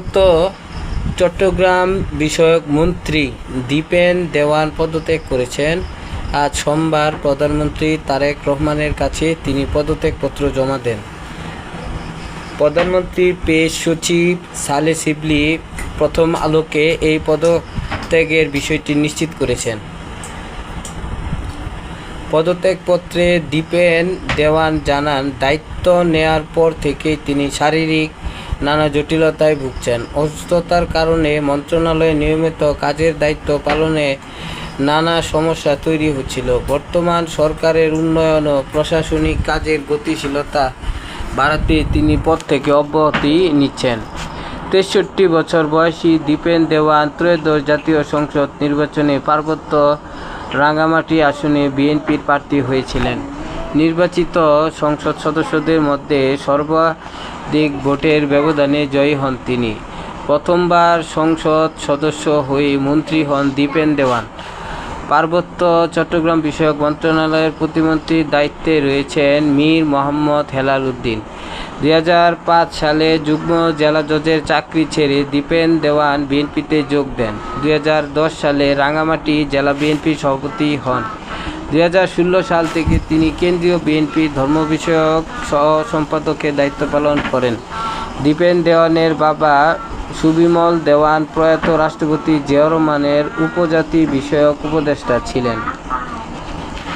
পার্বত্য চট্টগ্রাম বিষয়ক মন্ত্রী দীপেন দেওয়ান পদত্যাগ করেছেন। আজ সোমবার প্রধানমন্ত্রী তারেক রহমানের কাছে তিনি পদত্যাগপত্র জমা দেন। প্রধানমন্ত্রীর প্রেস সচিব সালেহ শিবলি প্রথম আলোকে এই পদত্যাগের বিষয়টি নিশ্চিত করেছেন। পদত্যাগপত্রে দীপেন দেওয়ান জানান, দায়িত্ব নেয়ার পর থেকেই তিনি শারীরিক নানা জটিলতায় ভুগছেন। অসুস্থতার কারণে মন্ত্রণালয়ে নিয়মিত কাজের দায়িত্ব পালনে নানা সমস্যা তৈরি হচ্ছিল। বর্তমান সরকারের উন্নয়ন ও প্রশাসনিক কাজের গতিশীলতা বাড়াতে তিনি পদ থেকে অব্যাহতি নিচ্ছেন। ৬৩ বছর বয়সী দীপেন দেওয়ান ত্রয়োদশ জাতীয় সংসদ নির্বাচনে পার্বত্য রাঙ্গামাটি আসনে বিএনপির প্রার্থী হয়েছিলেন। নির্বাচিত সংসদ সদস্যদের মধ্যে সর্বাধিক ভোটের ব্যবধানে জয়ী হন তিনি। প্রথমবার সংসদ সদস্য হয়ে মন্ত্রী হন দীপেন দেওয়ান। পার্বত্য চট্টগ্রাম বিষয়ক মন্ত্রণালয়ের প্রতিমন্ত্রীর দায়িত্বে রয়েছেন মীর মোহাম্মদ হেলাল উদ্দিন। ২০০৫ সালে যুগ্ম জেলা জজের চাকরি ছেড়ে দীপেন দেওয়ান বিএনপিতে যোগ দেন। ২০১০ সালে রাঙ্গামাটি জেলা বিএনপির সভাপতি হন। ২০১৬ সাল থেকে তিনি কেন্দ্রীয় বিএনপির ধর্ম বিষয়ক সহ সম্পাদকের দায়িত্ব পালন করেন। দীপেন দেওয়ানের বাবা সুবিমল দেওয়ান প্রয়াত রাষ্ট্রপতি জিয়াউর রহমানের উপজাতি বিষয়ক উপদেষ্টা ছিলেন।